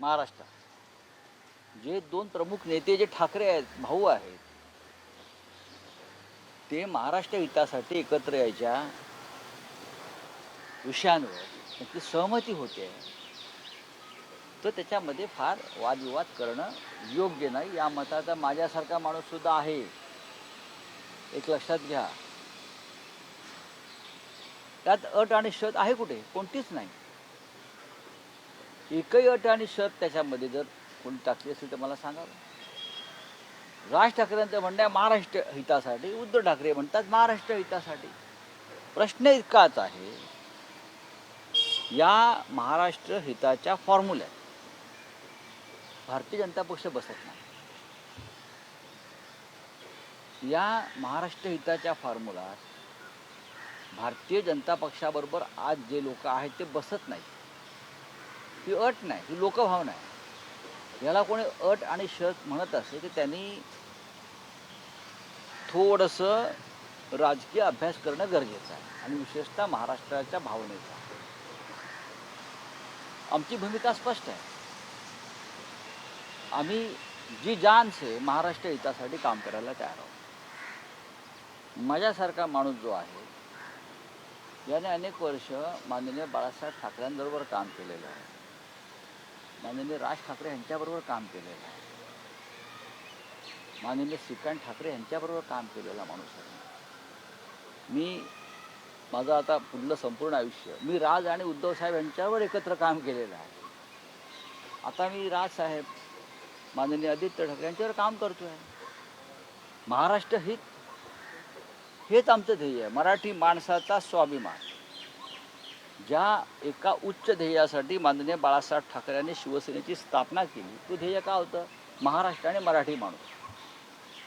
महाराष्ट्रात जे दोन प्रमुख नेते जे ठाकरे आहेत, भाऊ आहेत, ते महाराष्ट्र हितासाठी एकत्र यायच्या विषयांवर त्यांची सहमती होते, तर त्याच्यामध्ये फार वादविवाद करणं योग्य नाही. या मताचा माझ्यासारखा माणूससुद्धा आहे, एक लक्षात घ्या. त्यात अट आणि शर्त आहे कुठे? कोणतीच नाही. एकही अट आणि शर्त त्याच्यामध्ये जर कोणी टाकली असेल तर मला सांगावं. राज ठाकरेंचं म्हणणं आहे महाराष्ट्र हितासाठी, उद्धव ठाकरे म्हणतात महाराष्ट्र हितासाठी. प्रश्न इतकाच आहे, या महाराष्ट्र हिताच्या फॉर्म्युल्यात भारतीय जनता पक्ष बसत नाही. या महाराष्ट्र हिताच्या फॉर्म्युल्यात भारतीय जनता पक्षाबरोबर आज जे लोक आहेत ते बसत नाही. ही अट नाही, ही लोकभावना आहे. याला कोणी अट आणि शर्त म्हणत असेल तर त्यांनी थोडंसं राजकीय अभ्यास करणं गरजेचं आहे, आणि विशेषतः महाराष्ट्राच्या भावनेचा. आमची भूमिका स्पष्ट आहे. आम्ही जी जान से महाराष्ट्र हितासाठी काम करायला तयार आहोत. माझ्यासारखा माणूस जो आहे, याने अनेक वर्ष माननीय बाळासाहेब ठाकरेंबरोबर काम केलेलं आहे, माननीय राज ठाकरे यांच्याबरोबर काम केलेलं आहे, माननीय श्रीकांत ठाकरे यांच्याबरोबर काम केलेला माणूस आहे. मी माझं आता पुढलं संपूर्ण आयुष्य मी राज आणि उद्धव साहेब यांच्यावर एकत्र काम केलेलं आहे. आता मी राजसाहेब, माननीय आदित्य ठाकरे यांच्यावर काम करतो आहे. महाराष्ट्र हित हेच आमचं ध्येय आहे. मराठी माणसाचा स्वाभिमान. ज्या एका उच्च ध्येयासाठी माननीय बाळासाहेब ठाकरे यांनी शिवसेनेची स्थापना केली, तो ध्येय का होतं? महाराष्ट्र आणि मराठी माणूस.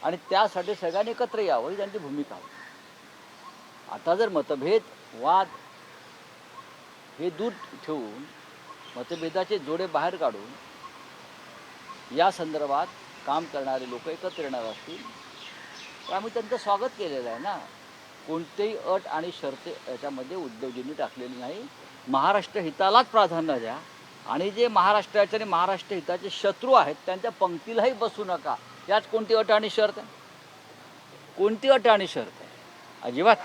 आणि त्यासाठी सगळ्यांनी एकत्र यावं ही त्यांची भूमिका होती. आता जर मतभेद, वाद हे दूर ठेवून मतभेदाचे जोडे बाहेर काढून या संदर्भात काम करणारे लोक एकत्र येणार असतील तर आम्ही त्यांचं स्वागत केलेलं आहे ना. कोणतेही अट आणि शर्त याच्यामध्ये उद्धवजींनी टाकलेली नाही. महाराष्ट्र हितालाच प्राधान्य द्या, आणि जे महाराष्ट्राचे आणि महाराष्ट्र हिताचे शत्रू आहेत त्यांच्या पंक्तीलाही बसू नका. यात कोणती अट आणि शर्त आहे? कोणती अट आणि शर्त आहे? अजिबात.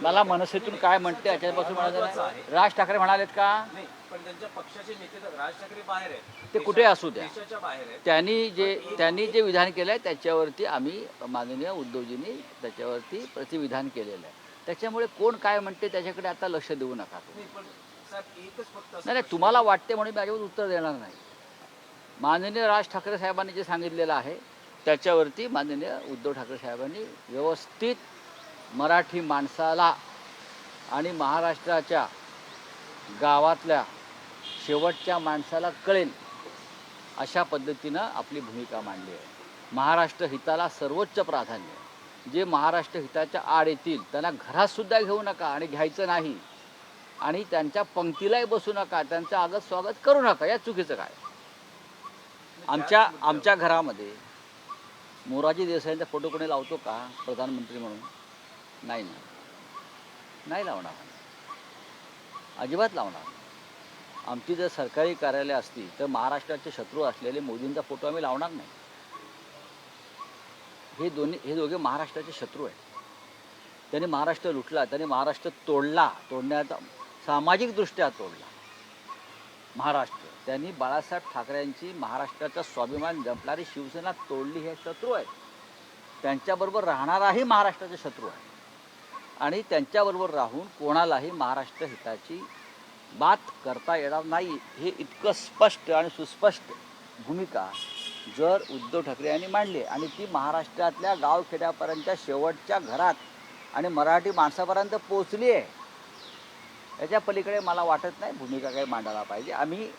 मला मनसेतून काय म्हणते याच्यापासून म्हणायचं. राज ठाकरे म्हणालेत का? पण त्यांच्या पक्षाचे नेते राज ठाकरे बाहेर आहेत, ते कुठे असू द्या, देशाच्या बाहेर आहेत. त्यांनी जे विधान केलं आहे त्याच्यावरती आम्ही माननीय उद्धवजींनी त्याच्यावरती प्रतिविधान केलेलं आहे. त्याच्यामुळे कोण काय म्हणते त्याच्याकडे आता लक्ष देऊ नका. नाही, तुम्हाला वाटते म्हणून मी अजिबात उत्तर देणार नाही. माननीय राज ठाकरे साहेबांनी जे सांगितलेलं आहे त्याच्यावरती माननीय उद्धव ठाकरे साहेबांनी व्यवस्थित मराठी माणसाला आणि महाराष्ट्राच्या गावातल्या शेवटच्या माणसाला कळेल अशा पद्धतीनं आपली भूमिका मांडली आहे. महाराष्ट्र हिताला सर्वोच्च प्राधान्य. जे महाराष्ट्र हिताच्या आड येतील त्यांना घरातसुद्धा घेऊ नका आणि घ्यायचं नाही, आणि त्यांच्या पंक्तीलाही बसू नका, त्यांचं आगत स्वागत करू नका. या चुकीचं काय? आमच्या घरामध्ये मोरारजी देसाईंचा फोटो कोणी लावतो का प्रधानमंत्री म्हणून? नाही ना, नाही लावणार, अजिबात लावणार. आमची जर सरकारी कार्यालय असती तर महाराष्ट्राचे शत्रू असलेले मोदींचा फोटो आम्ही लावणार नाही. हे दोघे महाराष्ट्राचे शत्रू आहेत. त्यांनी महाराष्ट्र लुटला, त्यांनी महाराष्ट्र तोडण्याचा सामाजिकदृष्ट्या तोडला महाराष्ट्र. त्यांनी बाळासाहेब ठाकरेंची महाराष्ट्राचा स्वाभिमान जपणारी शिवसेना तोडली. हे शत्रू आहेत. त्यांच्याबरोबर राहणाराही महाराष्ट्राचा शत्रू आहे, आणि त्यांच्याबरोबर राहून कोणालाही महाराष्ट्र हिताची बात करता येणार नाही. हे इतकं स्पष्ट आणि सुस्पष्ट भूमिका जर उद्धव ठाकरे यांनी मांडली, आणि ती महाराष्ट्रातल्या गावखेड्यापर्यंतच्या शेवटच्या घरात आणि मराठी माणसापर्यंत पोचली आहे, याच्या पलीकडे मला वाटत नाही भूमिका काही मांडायला पाहिजे. आम्ही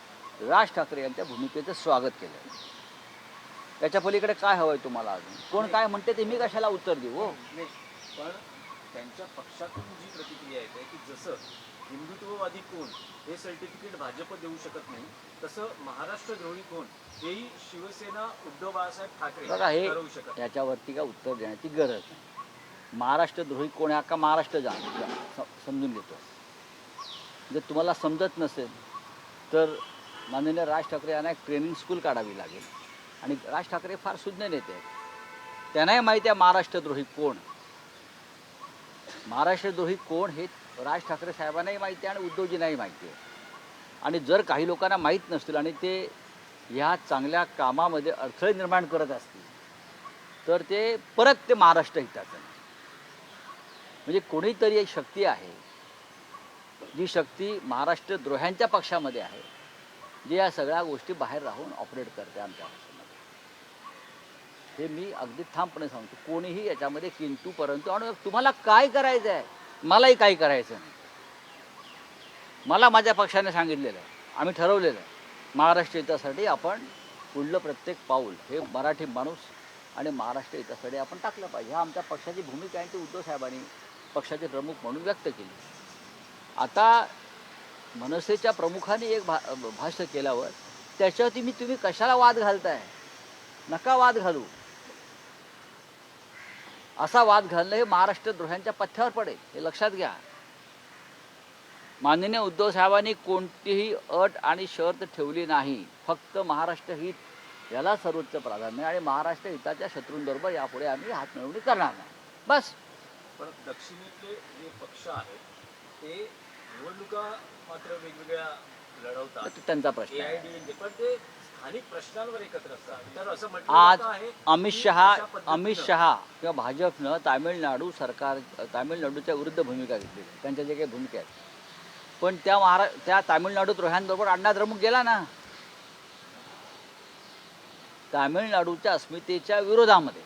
राज ठाकरे यांच्या भूमिकेचं स्वागत केलं. त्याच्या पलीकडे काय हवं आहे तुम्हाला? अजून कोण काय म्हणते ते मी कशाला उत्तर देऊ? हो, पण त्यांच्या पक्षातून जी प्रतिक्रिया येते की जसं हिंदुत्ववादी कोण हे सर्टिफिकेट भाजप देऊ शकत नाही, तसं महाराष्ट्रद्रोही कोण हेही शिवसेना उद्धव बाळासाहेब ठाकरे ठरवू शकत. याच्यावरती काय उत्तर देण्याची गरज नाही. महाराष्ट्रद्रोही कोण आहे का महाराष्ट्र समजून घेतो. जर तुम्हाला समजत नसेल तर माननीय राज ठाकरे यांना एक ट्रेनिंग स्कूल काढावी लागेल. आणि राज ठाकरे फार सुज्ञ नेते आहेत, त्यांनाही माहिती आहे महाराष्ट्रद्रोही कोण. महाराष्ट्रद्रोही कोण हे राज ठाकरे साहेबांनाही माहिती आहे आणि उद्धवजींनाही माहिती आहे. आणि जर काही लोकांना माहीत नसतील आणि ते ह्या चांगल्या कामामध्ये अडथळे निर्माण करत असतील तर ते परत ते महाराष्ट्र हिताचं नाही. म्हणजे कोणीतरी एक शक्ती आहे, जी शक्ती महाराष्ट्रद्रोह्यांच्या पक्षामध्ये आहे, जी या सगळ्या गोष्टी बाहेर राहून ऑपरेट करते आमच्या पक्षामध्ये. हे मी अगदी ठामपणे सांगतो. कोणीही याच्यामध्ये किंतु परंतु आणि तुम्हाला काय करायचं आहे, मलाही काही करायचं नाही. मला माझ्या पक्षाने सांगितलेलं आहे, आम्ही ठरवलेलं आहे, महाराष्ट्र हितासाठी आपण पुढलं प्रत्येक पाऊल हे मराठी माणूस आणि महाराष्ट्र हितासाठी आपण टाकलं पाहिजे. हा आमच्या पक्षाची भूमिका आहे, ती उद्धव साहेबांनी पक्षाचे प्रमुख म्हणून व्यक्त केली. आता मनसेच्या प्रमुखांनी एक भाष्य केल्यावर त्याच्यावरती तुम्ही कशाला वाद घालताय? नका वाद घालू. असा वाद घालणं हे महाराष्ट्रद्रोह्यांच्या पथ्यावर पडेल, हे लक्षात घ्या. माननीय उद्धव साहेबांनी कोणतीही अट आणि शर्त ठेवली नाही. फक्त महाराष्ट्र हित याला सर्वोच्च प्राधान्य आणि महाराष्ट्र हिताच्या शत्रूंबरोबर यापुढे आम्ही हातमिळवणी करणार नाही, बस. पण दक्षिणेतले जे पक्ष आहेत ते निवडणुका मात्र वेगवेगळ्या लढवतात, तो त्यांचा प्रश्न आहे. AIADMK, पण ते स्थानिक प्रश्नांवर एकत्र असतात. तर असं म्हटलं आज जातं आहे अमित की शहा अशा पद्धतीनं किंवा भाजपनं तामिळनाडूच्या विरुद्ध भूमिका घेतली, त्यांच्या जे काही भूमिका आहेत. पण त्या तामिळनाडू द्रोह्यांबरोबर अण्णा द्रमुक गेला ना, तामिळनाडूच्या अस्मितेच्या विरोधामध्ये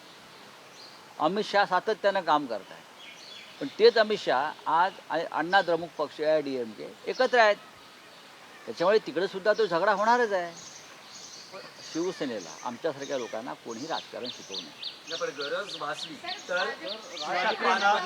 अमित शहा सातत्यानं काम करत आहेत. पण तेच अमित शहा आज अण्णा द्रमुक पक्ष AIADMK एकत्र आहेत. त्याच्यामुळे तिकडे सुद्धा तो झगडा होणारच आहे. शिवसेनेला आमच्यासारख्या लोकांना कोणीही राजकारण शिकवू नये. पण गरज भासली तर